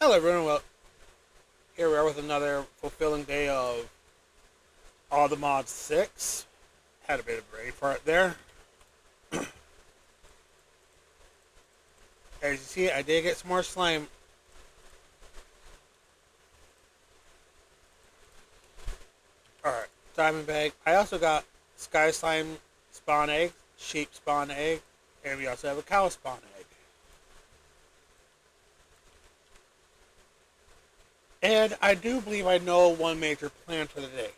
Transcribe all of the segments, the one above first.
Hello everyone, well, here we are with another fulfilling day of All the Mods 6. Had a bit of a brain fart there. As you see, I did get some more slime. Alright, diamond bag. I also got sky slime spawn egg, sheep spawn egg, and we also have a cow spawn egg. And I do believe I know one major plan for the day.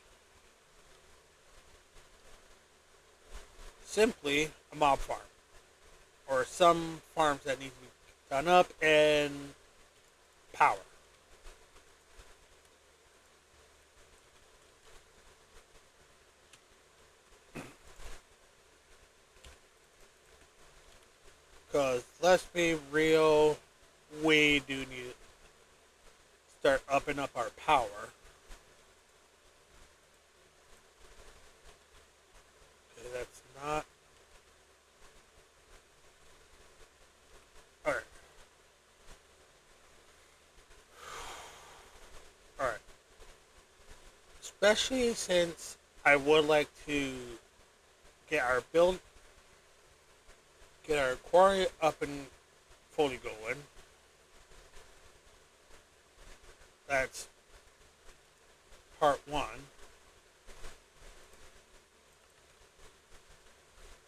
Simply a mob farm. Or some farms that need to be done up and power. Because let's be real, we do need to start upping up our power. Okay, that's not. Alright. Alright. Especially since I would like to get our build, get our quarry up and fully going. That's part one.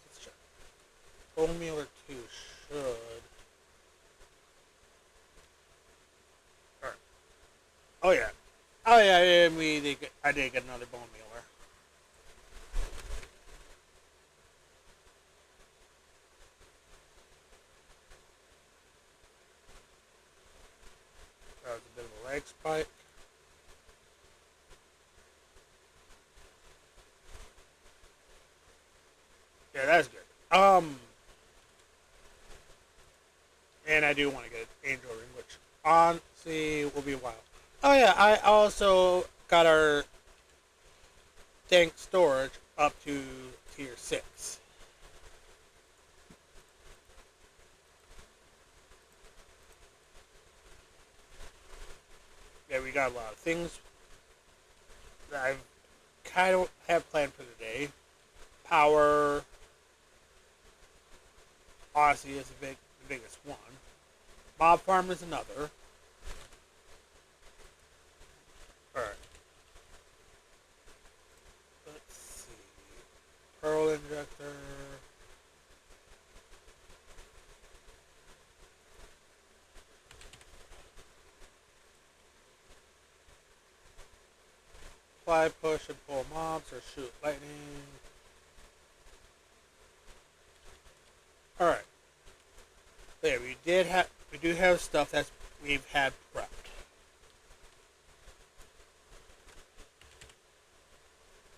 Let's check. Bone meal or two should. Alright. Oh yeah. Oh yeah, I did get another bone mealer. That was a bit of a lag spike. Yeah, that's good. And I do want to get an angel ring, which honestly will be a while. Oh yeah, I also got our tank storage up to tier 6. Yeah, we got a lot of things that I kind of have planned for the day. Power, honestly, is the biggest one. Mob farm is another. Alright, let's see. Pearl injector. Fly, push, and pull mobs or shoot lightning. Alright. There, we do have stuff that we've had prepped.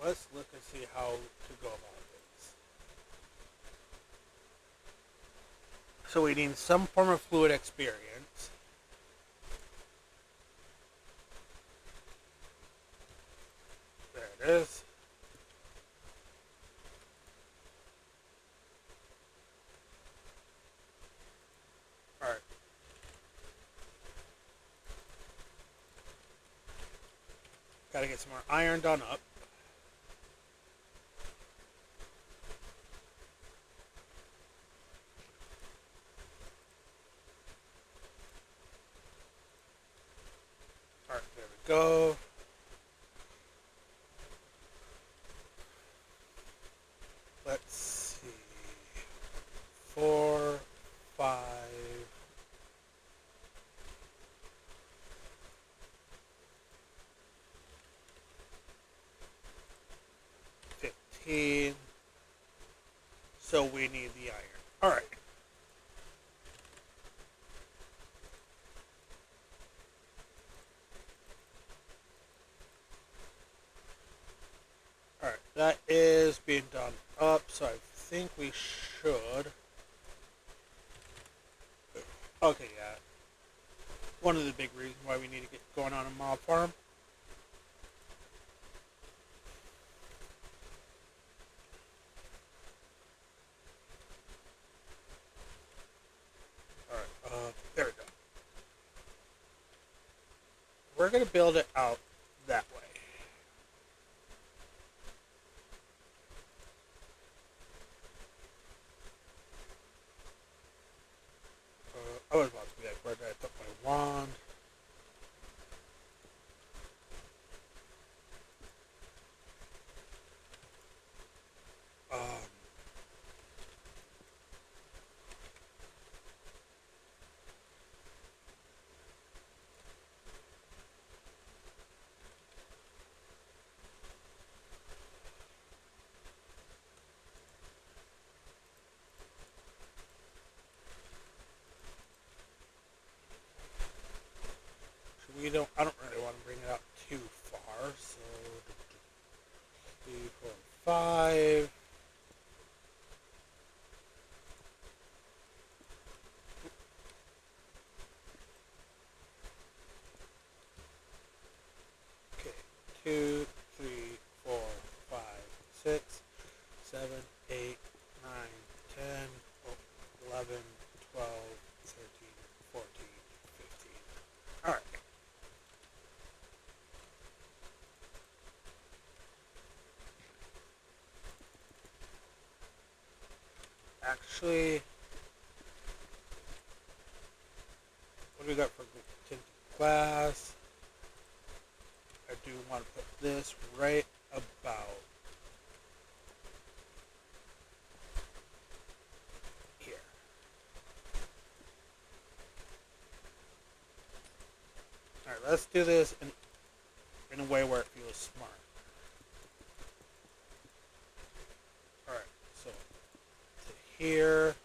Let's look and see how to go about this. So we need some form of fluid experience. There it is. Alright. Gotta get some more iron done up. Alright, there we go. Let's see. 4, 5, 15. So we need the iron. Alright. Alright, that is being done up, so I think we should. Okay, yeah. One of the big reasons why we need to get going on a mob farm. Alright, there we go. we're going to build it out that way. I was about to be like, where did I put my wand? Um, we don't. I don't really want to bring it out too far. So 3, 4, 5. Okay, 2, 3, 4, 5, 6, 7, 8, 9, 10, 11, 12, 13, 14, 15. All right. Actually, what do we got for tinted glass? I do want to put this right about here. All right, let's do this in a way where it feels smart. All right, so to here.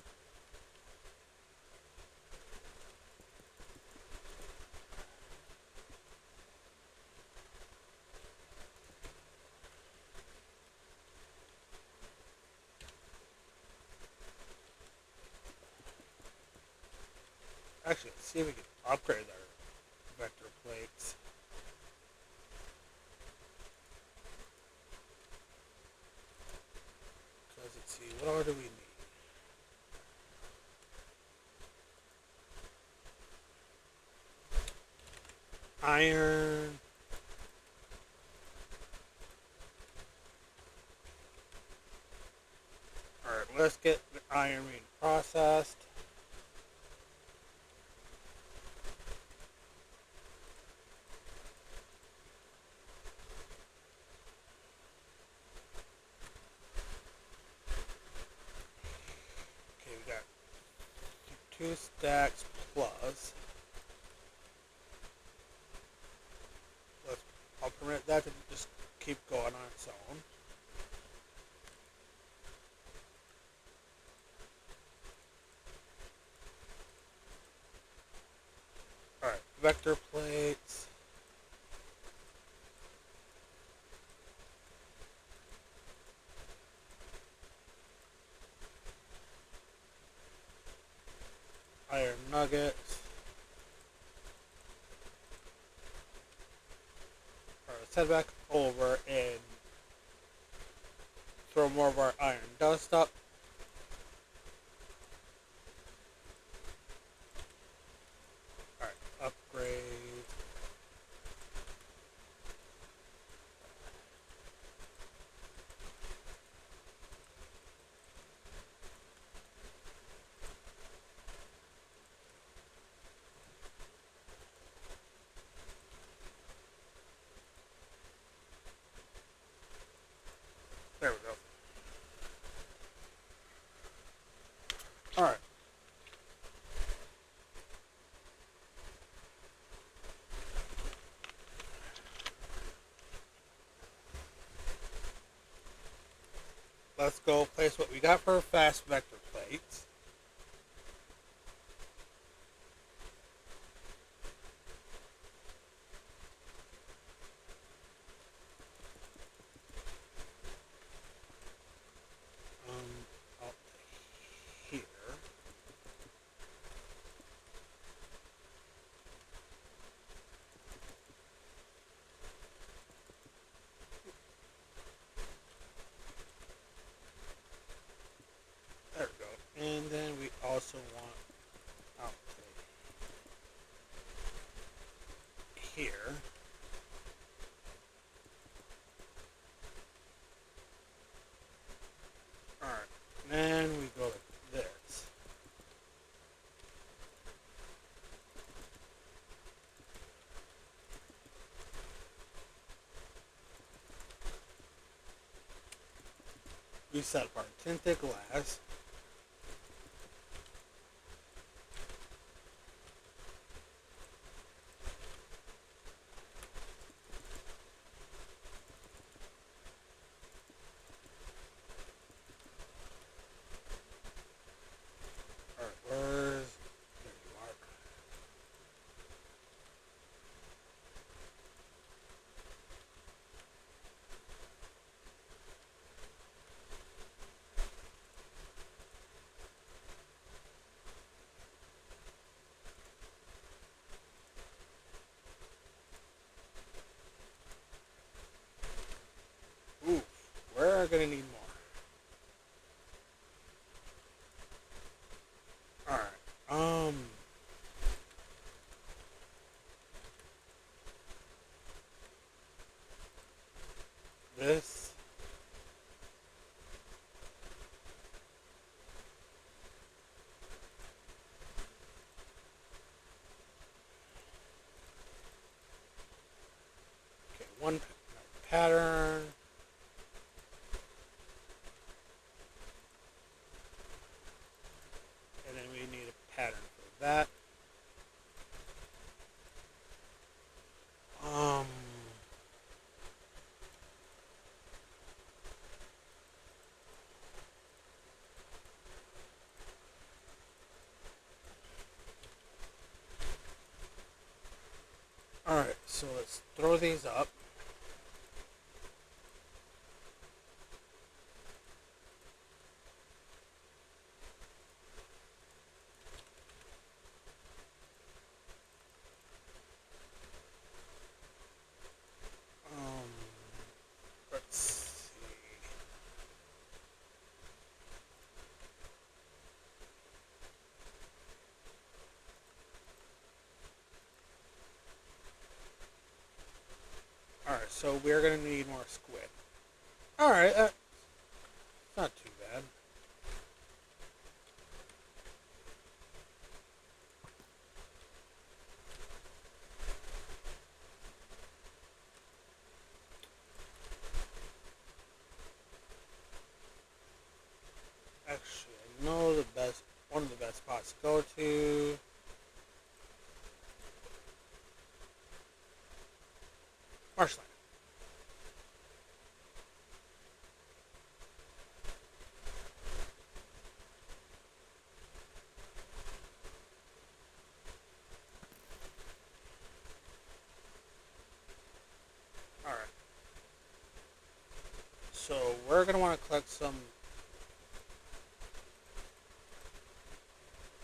Actually, let's see if we can upgrade our vector plates. Because let's see, what all do we need? Iron. Alright, let's get the iron being processed. Okay, we got 2 stacks plus. I'll permit that to just keep going on its own. Alright, vector plates. Iron nuggets. Alright, let's head back over and throw more of our iron dust up. Alright, upgrade. There we go. Alright. Let's go place what we got for fast vector plates. Up here. There we go. And then we also want out here. We set up our tinted glass. Alright, where's... There you are. Ooh, we're gonna need more. Alright, this... Okay, one pattern. And then we need a pattern for that. Um... Alright, so let's throw these up. Um, let's see. Alright, so we're gonna need more squid. Alright, not too bad. Actually, I know one of the best spots to go to. Marshland. Alright. So we're gonna want to collect some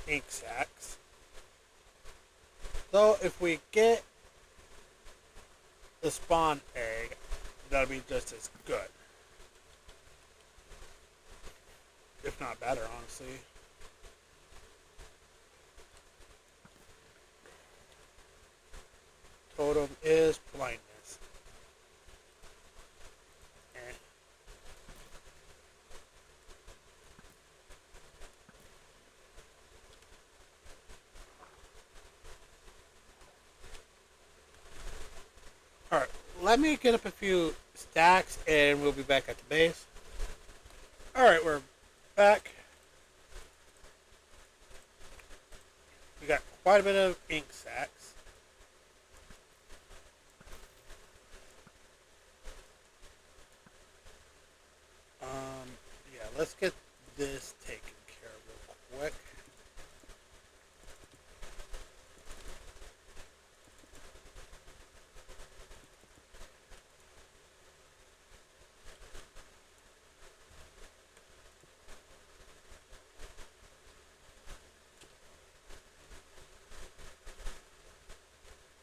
ink sacs. Though if we get the spawn egg, that'll be just as good. If not better, honestly. Totem is blindness. Eh. Alright, let me get up a few stacks and we'll be back at the base. Alright, we're back. We got quite a bit of ink sacs. Yeah, let's get this taken care of real quick.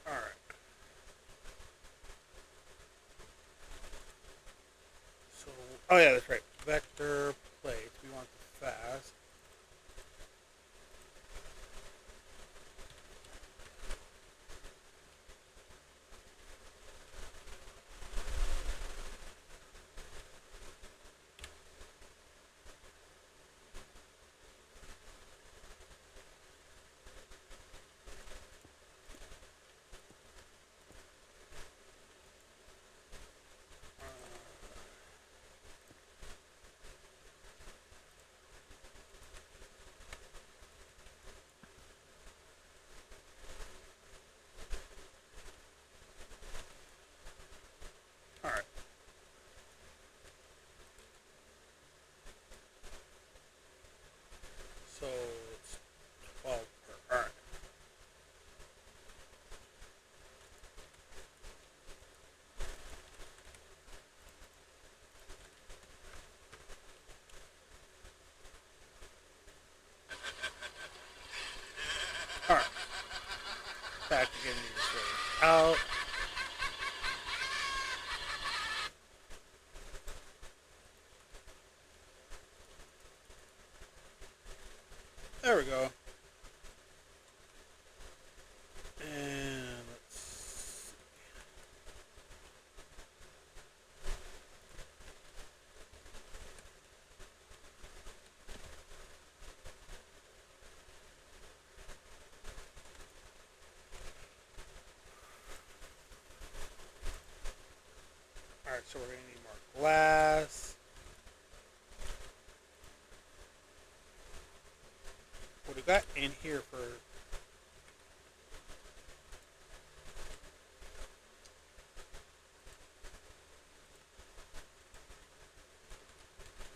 Alright. So, oh yeah, that's right. Vector plates. We want the fast. back to getting these fillers out. There we go. And let's. Alright, so we're going to need more glass. What do we got in here for.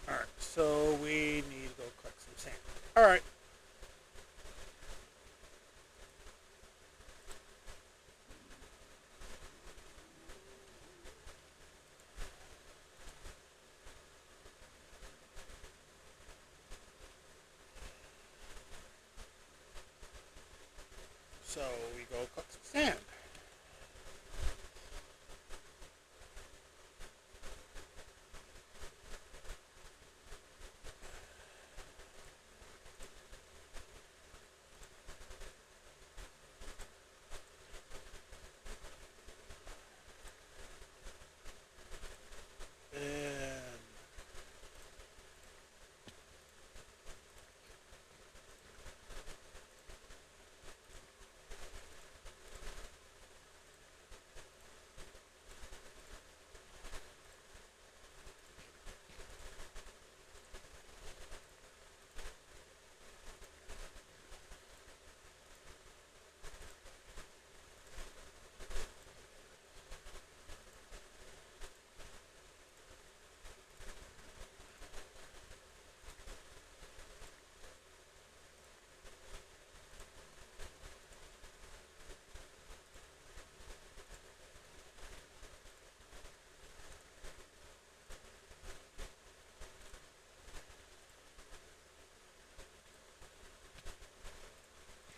Alright, so we need to go collect some sand. Alright. So we go collect some sand. And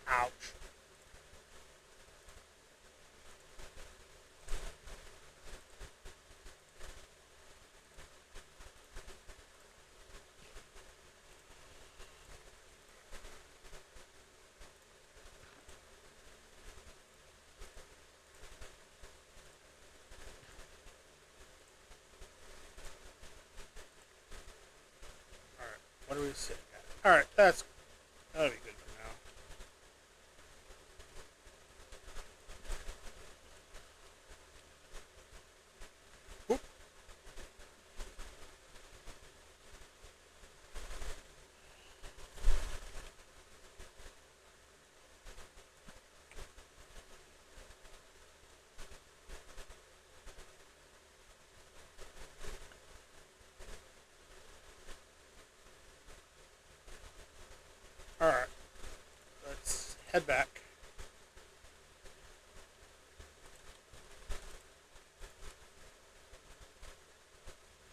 ouch. Alright, what are we sitting at? Alright, that'll be good for now. Whoop. Alright, let's head back.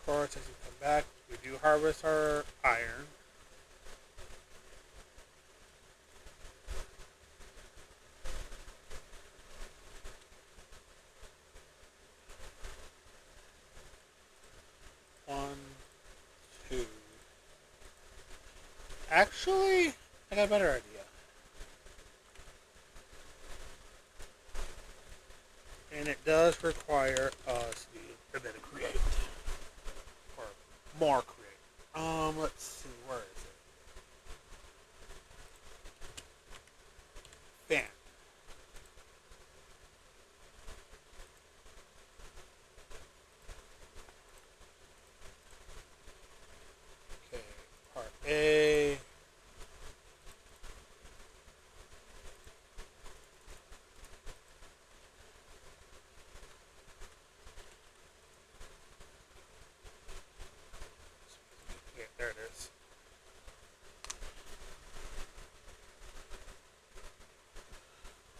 Of course, as we come back, we do harvest our iron. One, two. Actually, I got a better idea. And it does require us to be a bit of create. Or more create. Let's see, where is it? Fan. Okay, part A. Yeah, there it is.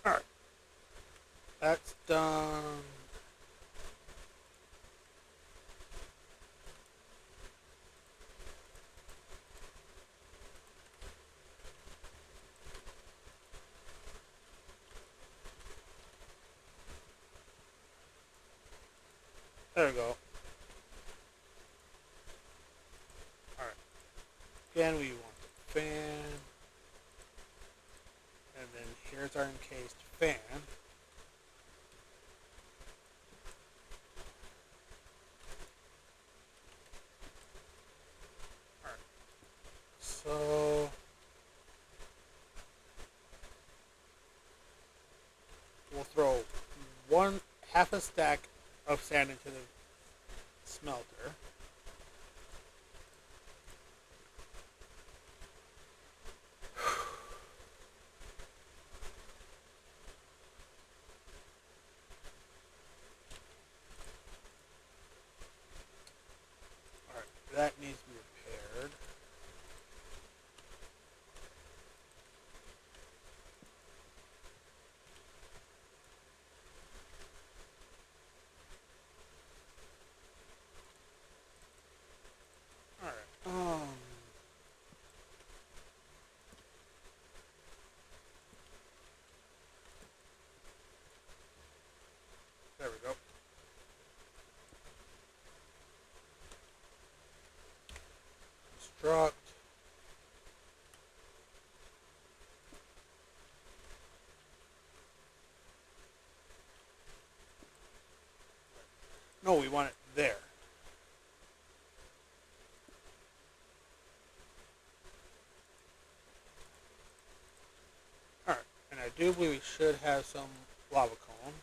Alright. That's done. There we go. Alright. Again, we want the fan. And then here's our encased fan. Alright. So we'll throw one half a stack of sand into the smelter. Alright, that needs to be repaired. Alright. There we go. Construct. No, we want it there. Alright, and I do believe we should have some lava cones.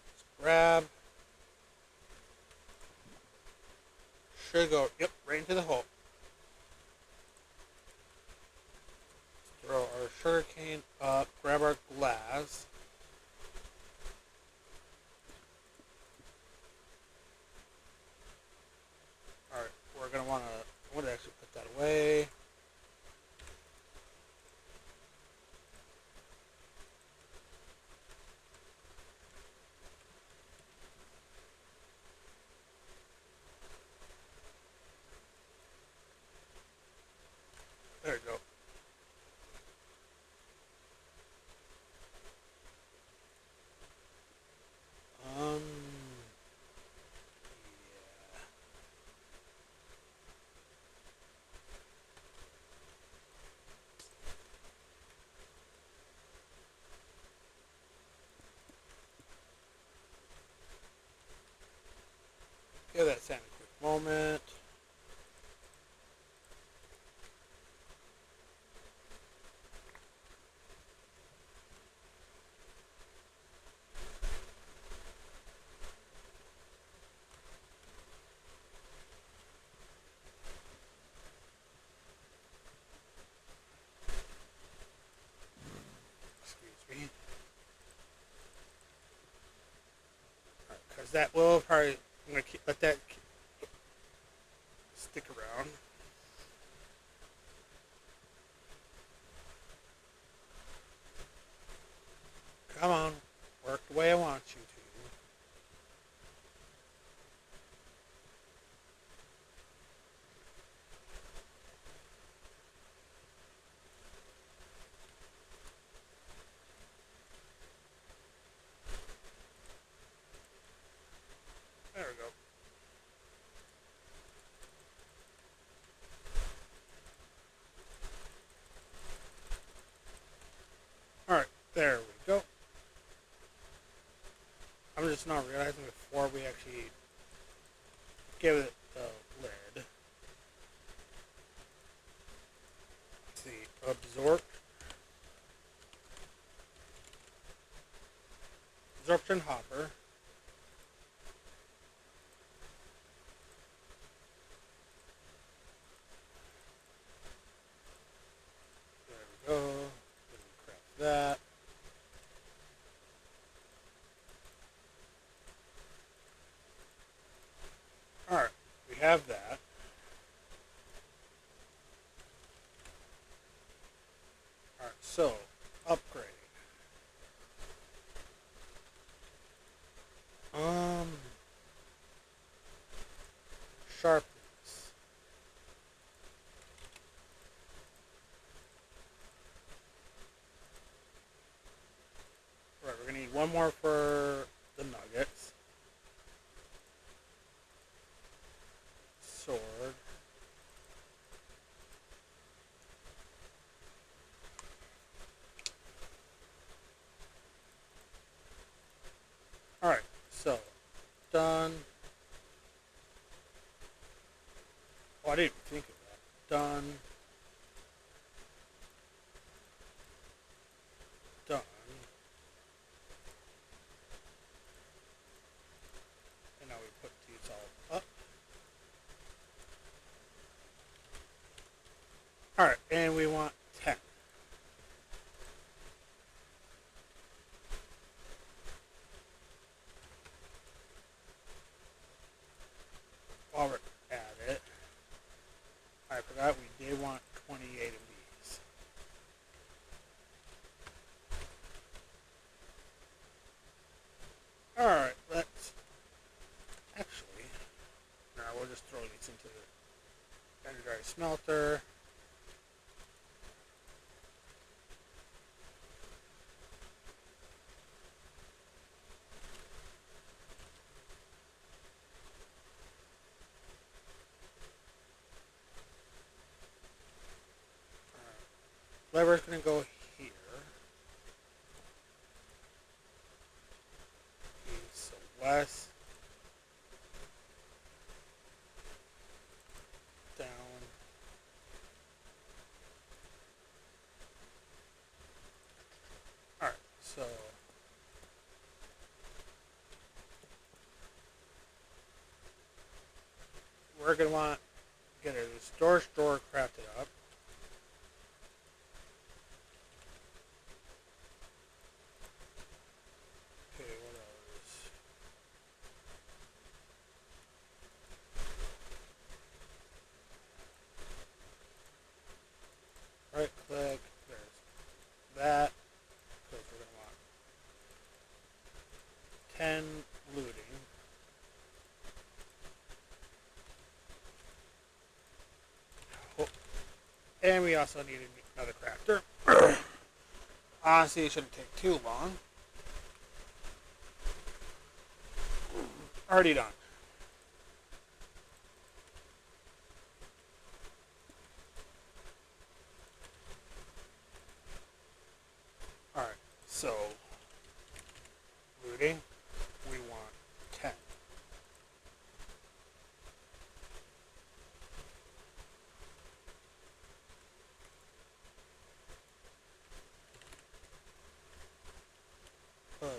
Let's grab. Should go, yep, right into the hole. Let's throw our sugarcane up, grab our glass. Alright, we're going to want to, I want to actually put that away. There we go. Um, yeah. Give that sand a quick moment. Excuse me. Because that will probably, I'm going to let that stick around. Come on, work the way I want you to. There we go. Alright, there we go. I'm just not realizing before we actually give it the lid. Let's see, absorption hopper. There we go. Craft that. Alright, we have that. Alright, so upgrade. Um Sharpness. one more for the nuggets. Sword. Alright, so done. Oh, I didn't even think of that. Done. Done. And now we put these all up. Alright, and we want 10. While we're at it, I forgot we did want 28 of these. Alright, let's actually, now we'll just throw these into the energy smelter. Lever's going to go here. East, so west. Down. Alright, so we're going to want to get a storage drawer crafted up. Okay, what else? Right click, there's that, because we're going to want 10 looting. Oh, and we also need another crafter. Honestly, it shouldn't take too long. Already done. Alright, so looting, we want 10.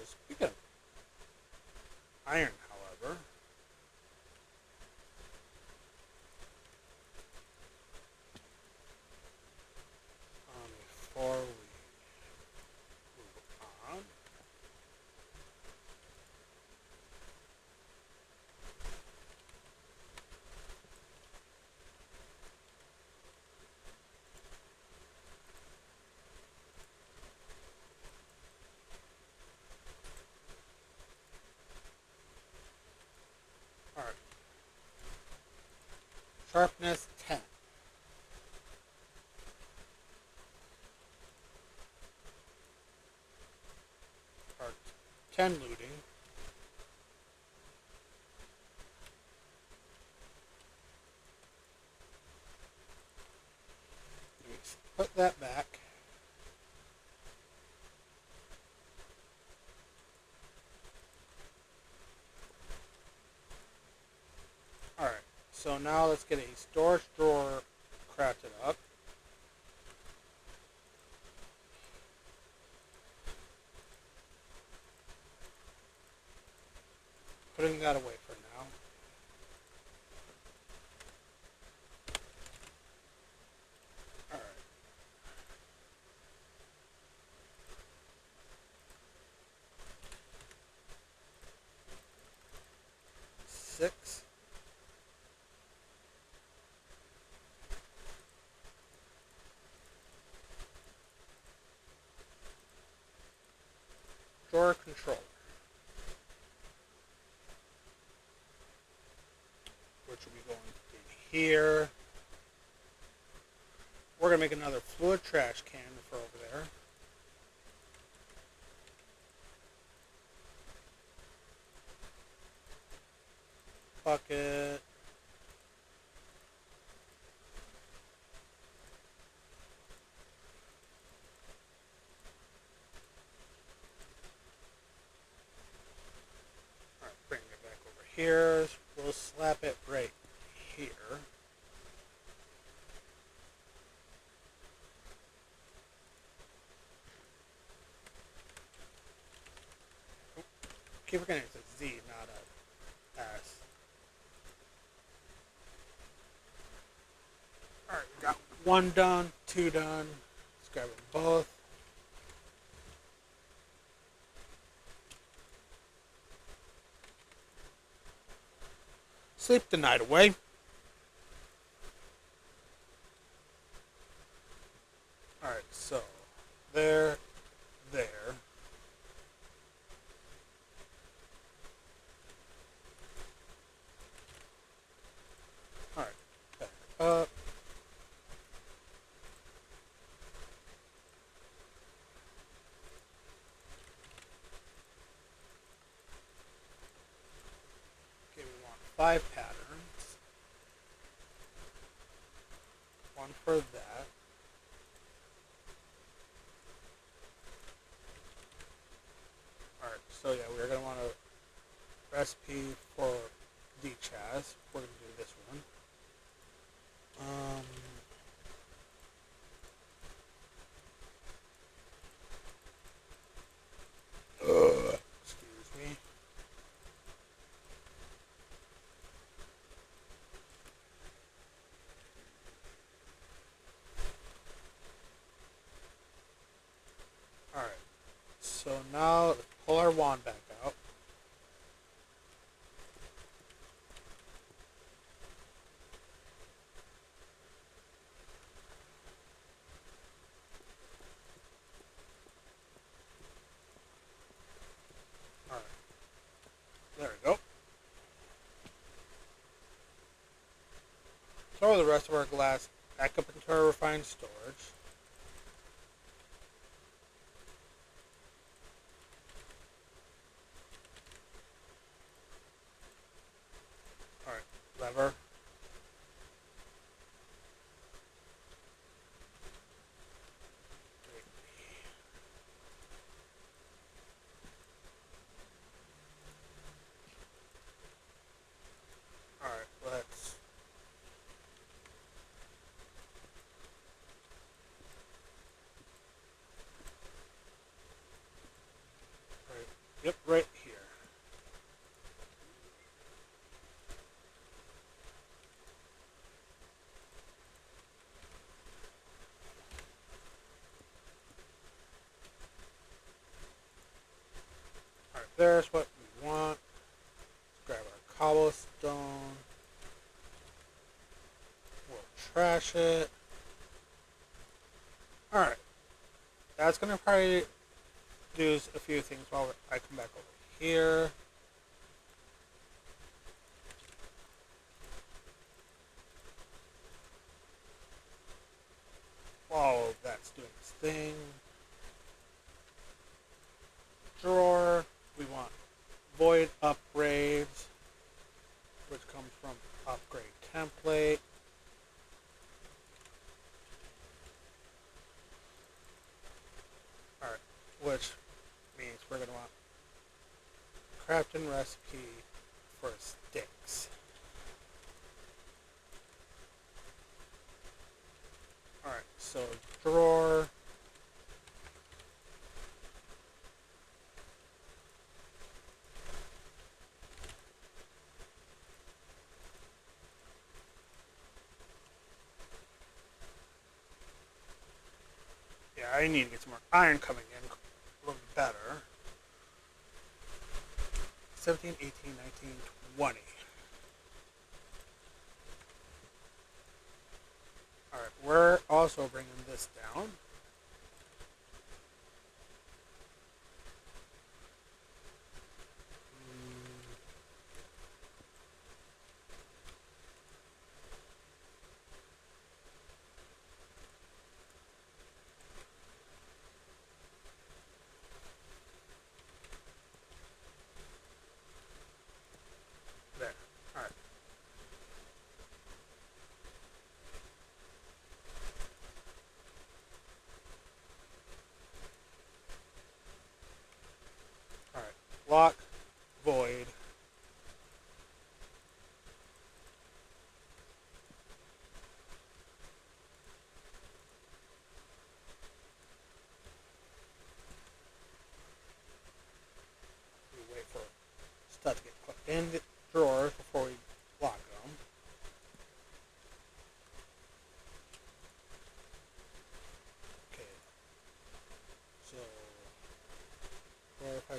Speaking of iron, however, before we move on, alright, sharpness 10. Or 10 looting. Put that back. Alright, so now let's get a storage drawer crafted up. Putting that away for now. Alright. Six. Drawer controller. Which will be going in here. We're going to make another fluid trash can for over there. bucket. Alright, bring it back over here. We'll slap it right here. Keep forgetting it's a Z, not a S. Alright, we got one done, two done. Let's grab them both. Sleep the night away. Alright, so there. Alright, back up. Okay, we want 5 patterns. One for that. Alright, so yeah, we're going to want a recipe for DCHAS. We're going to do this one. Excuse me. Alright, so now let's pull our wand back out. Alright, there we go. Throw the rest of our glass back up into our refined storage. Alright, lever. Alright, let's yep, right here. Alright, there's what we want. Let's grab our cobblestone. We'll trash it. Alright. That's going to probably do a few things while I come back over here. While that's doing its thing. Drawer. We want void upgrades, which comes from upgrade template. Alright, which means we're going to want crafting recipe for sticks. Alright, so drawer. Yeah, I need to get some more iron coming in a little bit better. 17, 18, 19, 20. Alright, we're also bringing this down. There. Alright.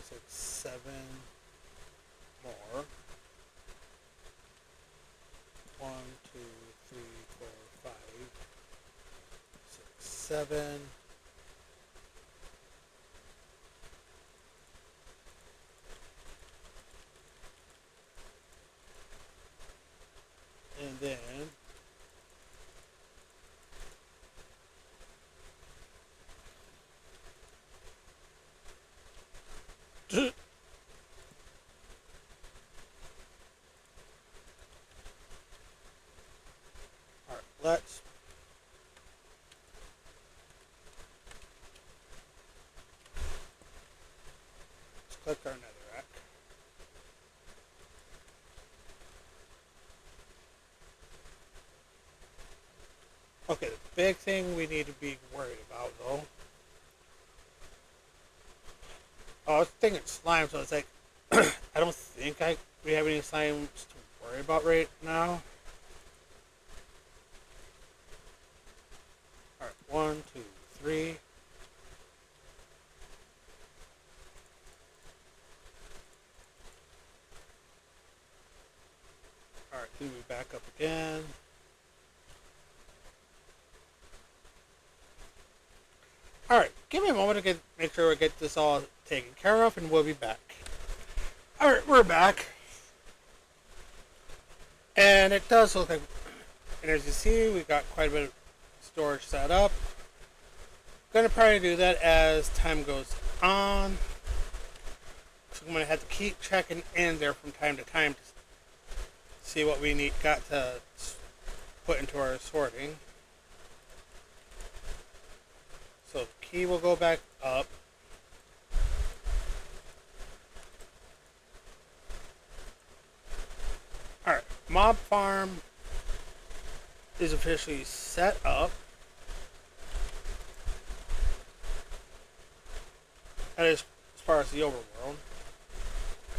6, 7 more. 1, 2, 3, 4, 5, 6, 7. And then all right, let's click our netherrack. Okay, the big thing we need to be worried about though. Oh, I was thinking slime, so it's like I don't think we have any slimes to worry about right now. Alright, 1, 2, 3. Alright, then we back up again. Alright, give me a moment to make sure we get this all taken care of, and we'll be back. Alright, we're back. And it does look like, and as you see, we got quite a bit of storage set up. Gonna probably do that as time goes on. So I'm gonna have to keep checking in there from time to time to see what we got to put into our sorting. So the key will go back up. Alright, mob farm is officially set up. That is as far as the overworld.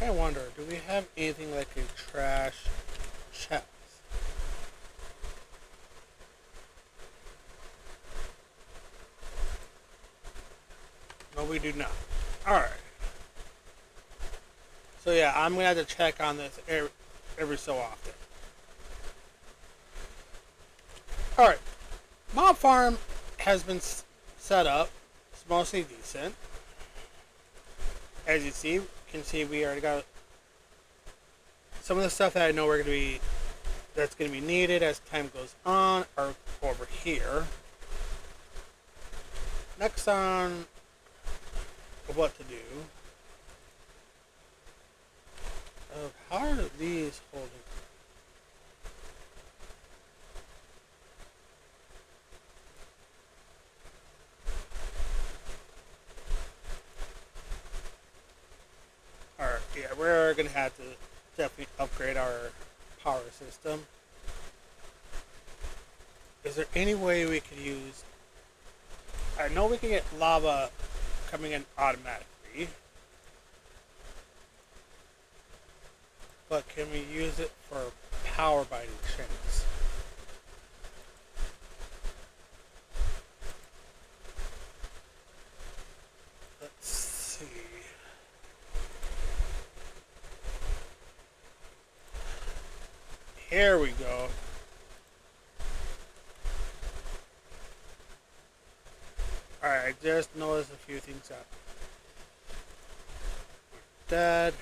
I wonder, do we have anything like a trash chest? No, we do not. Alright. So yeah, I'm going to have to check on this every so often. Alright. Mob farm has been set up. It's mostly decent. As you can see we already got some of the stuff that I know that's going to be needed as time goes on are over here. Next on what to do. How are these holding? Alright, yeah, we're going to have to definitely upgrade our power system. Is there any way we could use... I know we can get lava coming in automatically. But can we use it for power by any chance? Let's see. Here we go. Alright, I just noticed a few things up. Dead.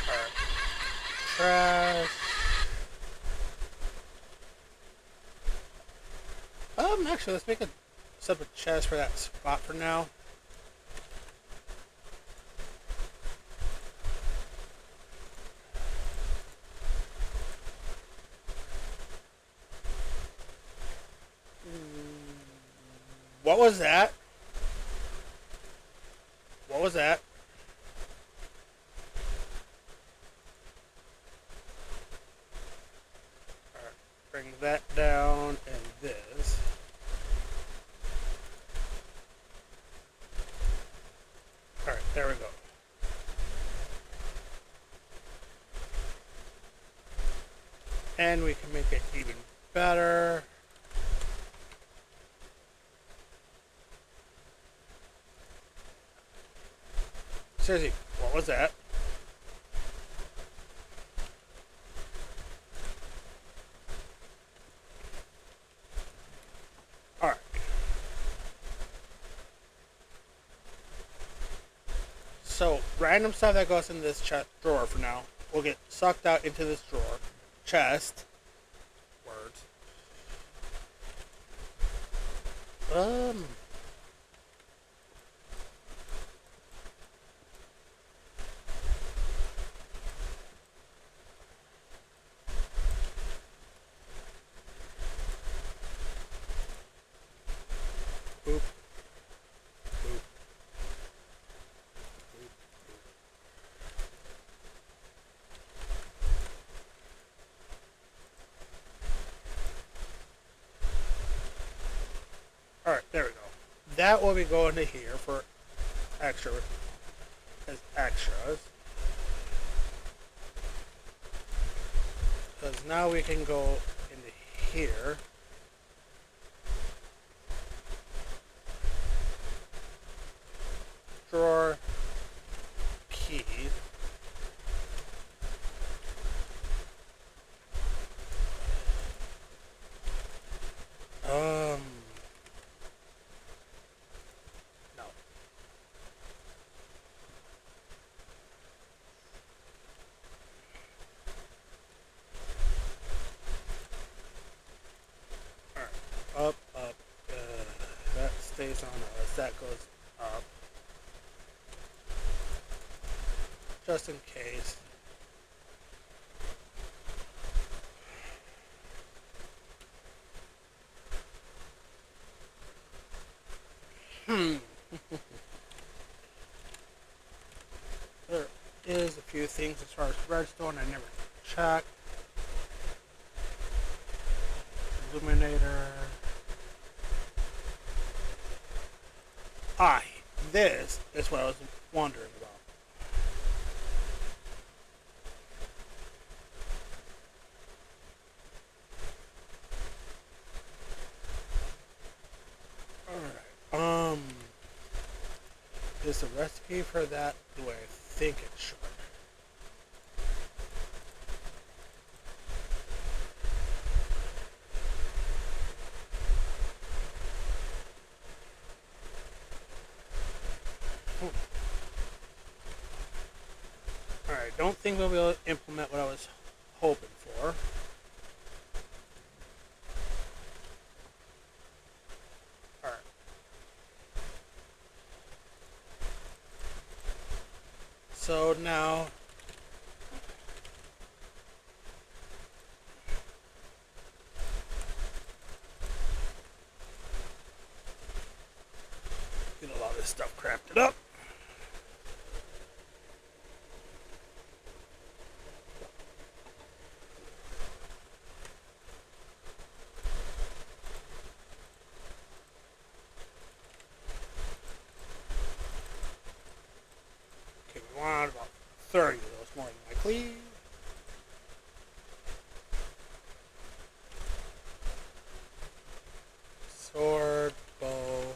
Alright. Trash. Actually, let's make a separate chest for that spot for now. What was that? What was that? Alright, bring that down and this. Alright, there we go. And we can make it even better. seriously, what was that? Alright. So, random stuff that goes in this drawer for now will get sucked out into this drawer. Chest. Words. Um. Boop. Boop. Boop. Alright, there we go. That will be going to here for extra as extras. Because now we can go into here. Drawer. Keys. Um. No. Alright. Up, up. That stays on us. That goes up. Just in case. There is a few things as far as redstone I never checked. Illuminator. This is what I was wondering about. Alright. Is the recipe for that the way I think it should? Alright, don't think we'll be able to implement what I was hoping for. Alright. So now get a lot of this stuff crafted up. Okay, we want about 30 of those more than likely. Sword, bow.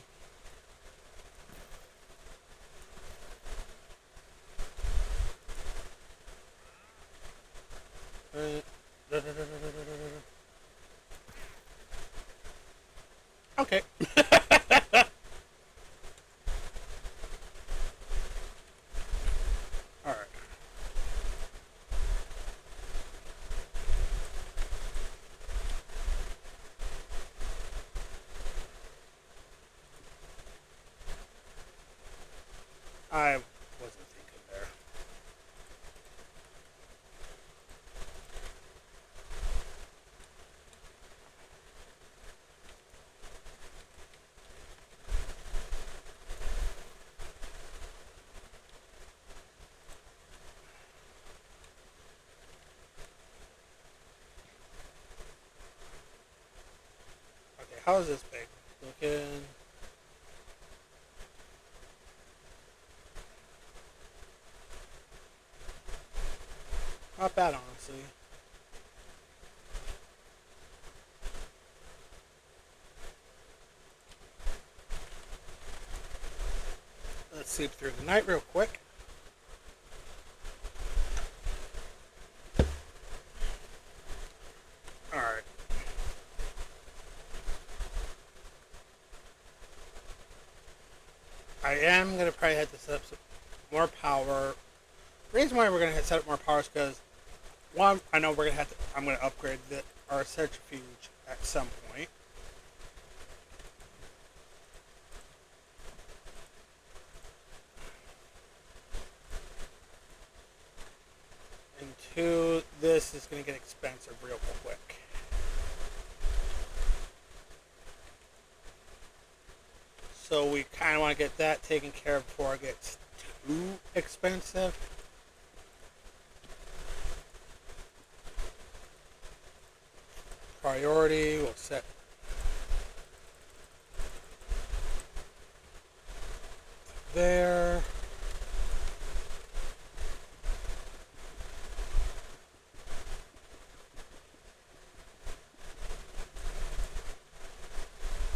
Okay. Alright. I wasn't thinking there. Okay, how's this big? Looking. Not bad, honestly. Let's sleep through the night real quick. am gonna probably have to set up some more power. The reason why we're gonna set up more power is because one, I know we're gonna have to. I'm gonna upgrade our centrifuge at some point. And two, this is gonna get expensive real quick. So we kind of want to get that taken care of before it gets too expensive. Priority, we'll set there.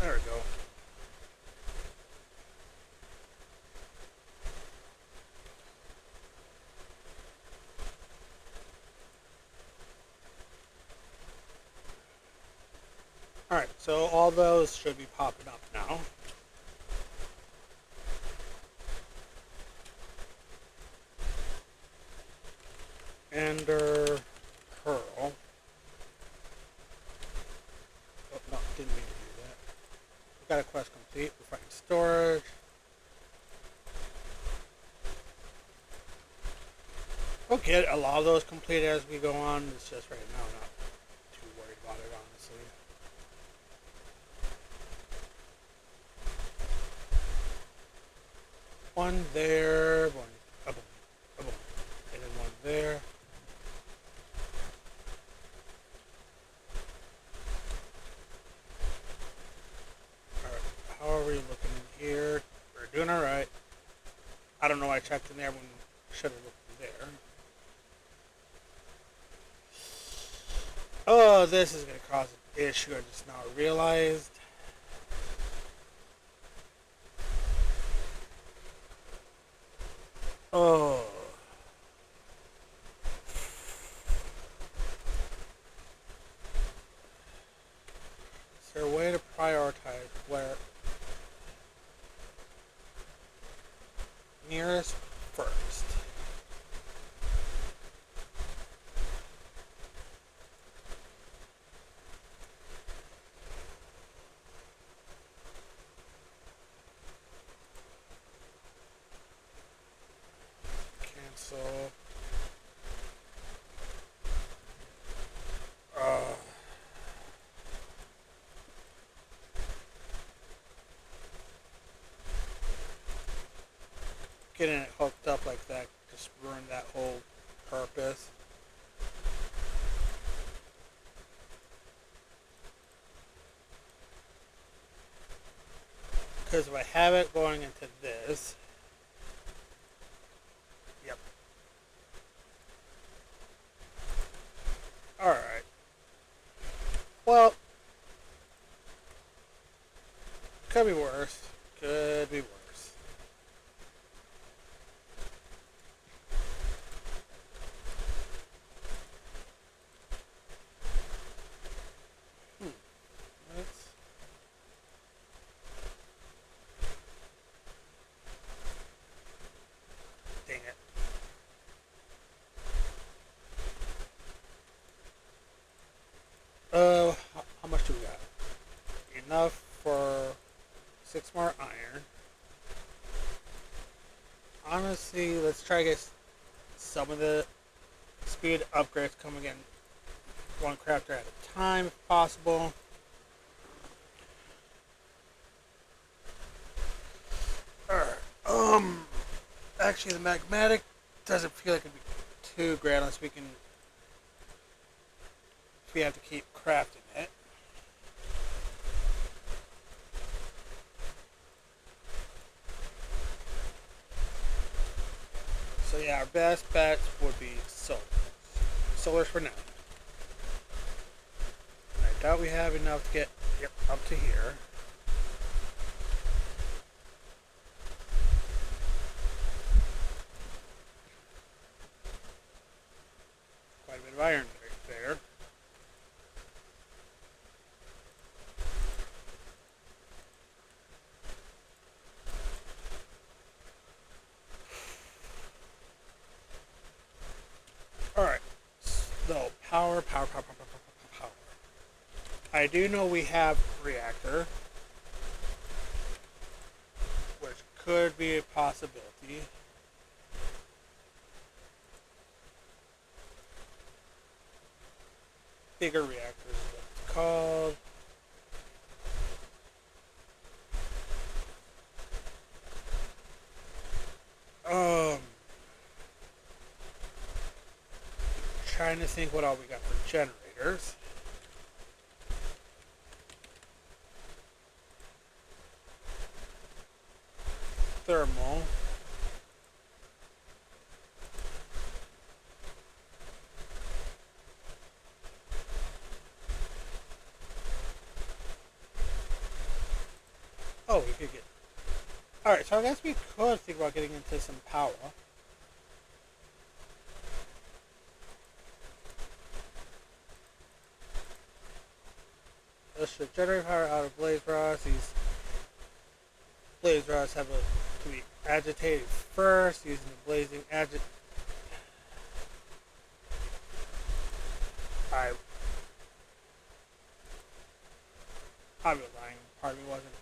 There we go. Alright, so all those should be popping up now. Ender Pearl. Oh, no, didn't mean to do that. We got a quest complete. We're finding storage. We'll get a lot of those completed as we go on. It's just right now, I'm not too worried about it, honestly. One there, one, a boom, a boom, and then one there. Alright, how are we looking in here? We're doing alright. I don't know why I checked in there when I should have looked in there. Oh, this is going to cause an issue I just now realized. Oh. Is there a way to prioritize where nearest first? Cancel. Getting it hooked up like that just ruined that whole purpose. Because if I have it going into this, yep. Alright. Well, could be worse. Could be worse. Let's dang it. How much do we got? Enough for 6 more iron. Honestly, let's try to get some of the speed upgrades coming in one crafter at a time if possible. Alright. Actually, the magmatic doesn't feel like it'd be too great unless we can. If we have to keep crafting it. So yeah, our best bets would be solar. Solar's for now. And I doubt we have enough to get up to here. Quite a bit of iron right there. Alright. So, power. I do know we have reactor, which could be a possibility. Bigger reactors is what it's called. Um, Trying to think what all we got for generators. Thermal. Oh, we could get. Alright, so I guess we could think about getting into some power. This should generate power out of blaze rods. These blaze rods to be agitated first using the blazing I probably lying. Part of me wasn't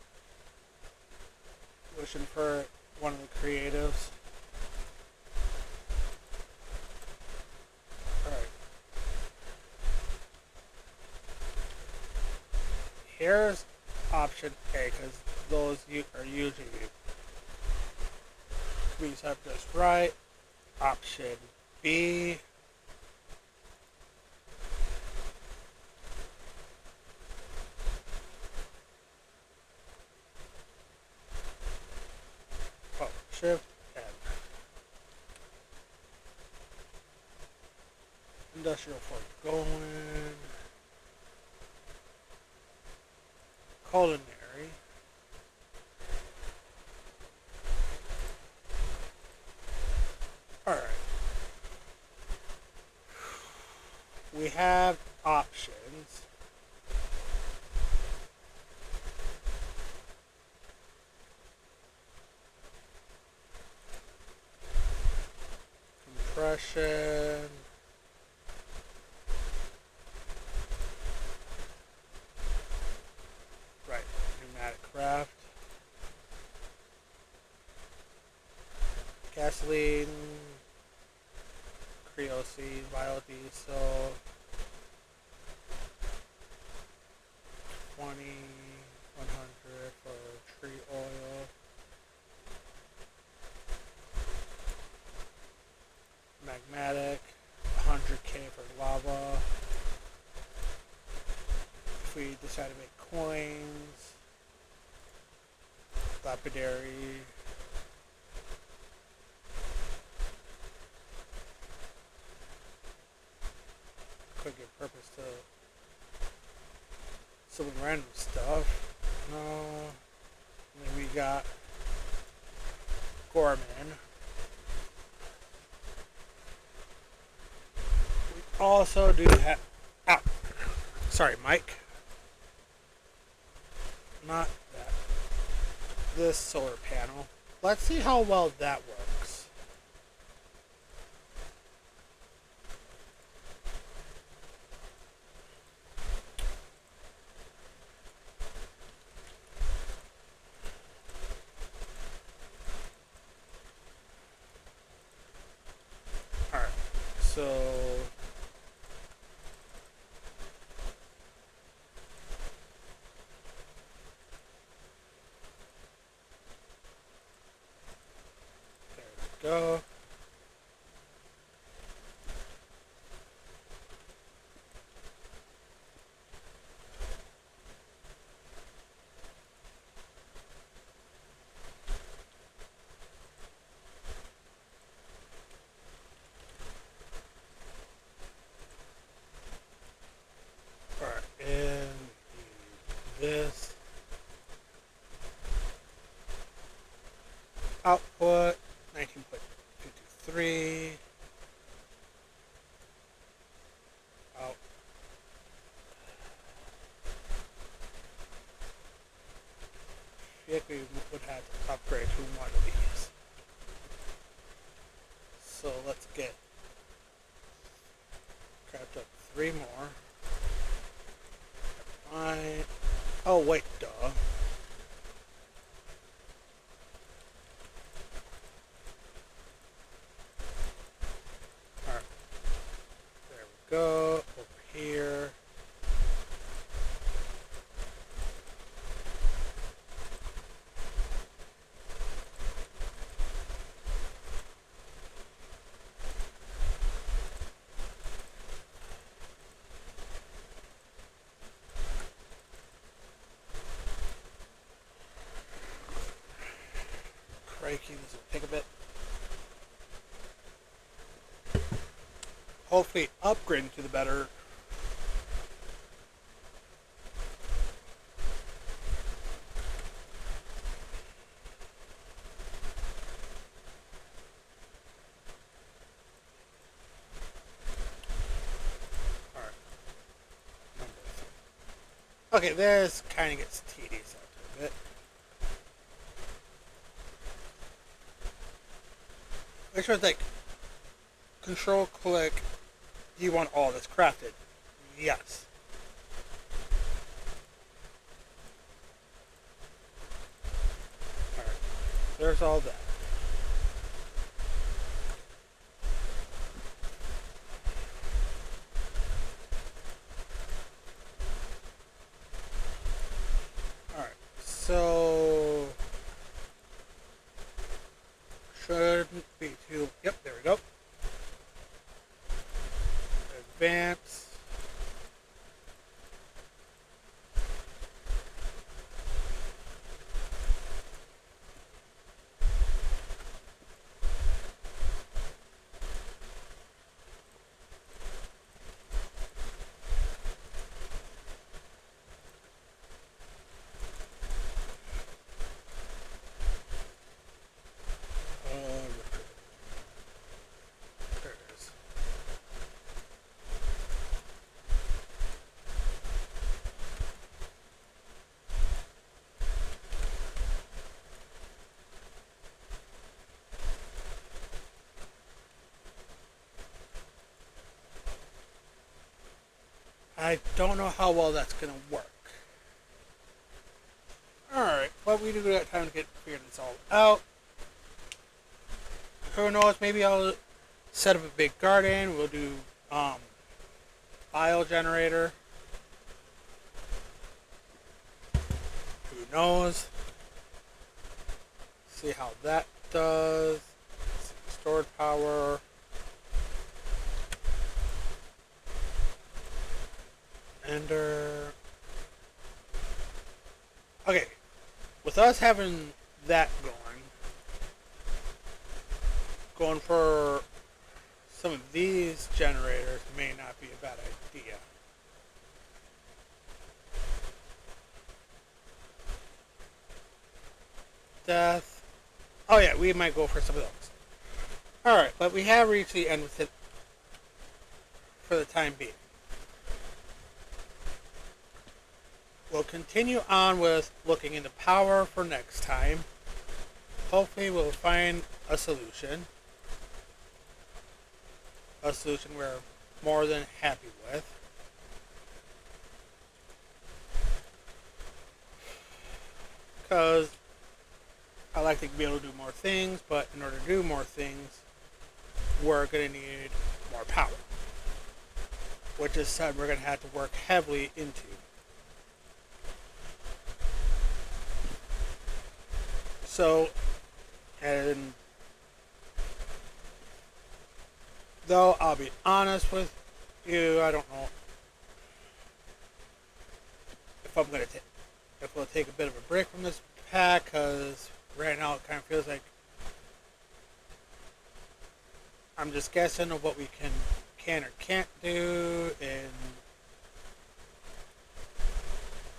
wishing for one of the creatives. Alright. Here's option A, because those are usually we have just right. Option B. Oh, Shift N. Industrial Force going. Culinary. Alright. We have options. Compression. Right. Pneumatic craft. Gasoline. Creosote. Biodiesel. 20, 100 for tree oil. Magmatic, 100k for lava. If we decide to make coins, lapidary. Could give purpose to some random stuff. And then we got Gorman. We also do have. Ow! Sorry, Mike. Not that. This solar panel. Let's see how well that works. Alright, so there we go. Alright, and this output 19.53. Out. I think we would have to upgrade to one of these. So let's get three more. Fine. Oh, wait, duh. Alright. There we go. Over here. Crikey, this will take a bit. Hopefully upgrading to the better. Alright. Okay, this kind of gets tedious after a bit. Make sure it's like control click. Do you want all this crafted? Yes. Alright. There's all that. Alright. So shouldn't be too. Yep, there we go. Advance. There it is. I don't know how well that's gonna work. Alright, but we do got time to figure this all out. Who knows, maybe I'll set up a big garden. We'll do bio generator. Who knows? See how that does. Stored power. Ender. Okay, with us having that going for some of these generators may not be a bad idea. Death. Oh yeah, we might go for some of those. Alright, but we have reached the end with it for the time being. We'll continue on with looking into power for next time. Hopefully we'll find a solution. A solution we're more than happy with. Because I like to be able to do more things, but in order to do more things, we're going to need more power. Which is something we're going to have to work heavily into. So, and though I'll be honest with you, I don't know if I'm gonna if we'll take a bit of a break from this pack, because right now it kind of feels like I'm just guessing of what we can or can't do, and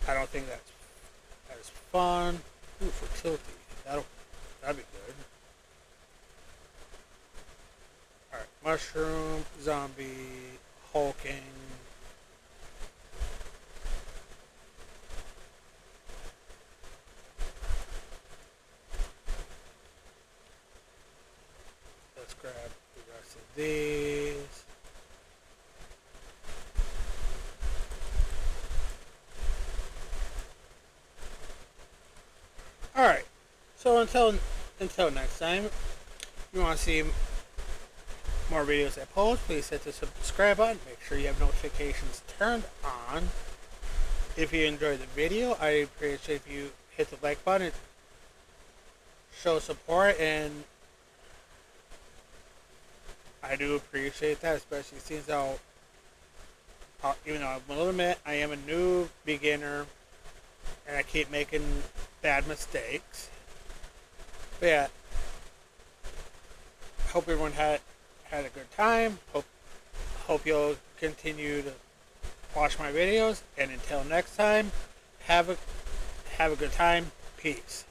I don't think that's as fun. Ooh, fertility. That'd be good. Alright, mushroom, zombie, hulking. Let's grab the rest of these. So until next time, if you want to see more videos I post, please hit the subscribe button. Make sure you have notifications turned on. If you enjoyed the video, I appreciate if you hit the like button, show support, and I do appreciate that, especially since even though I will admit I am a new beginner and I keep making bad mistakes. But yeah, hope everyone had a good time. Hope you'll continue to watch my videos. And until next time, have a good time. Peace.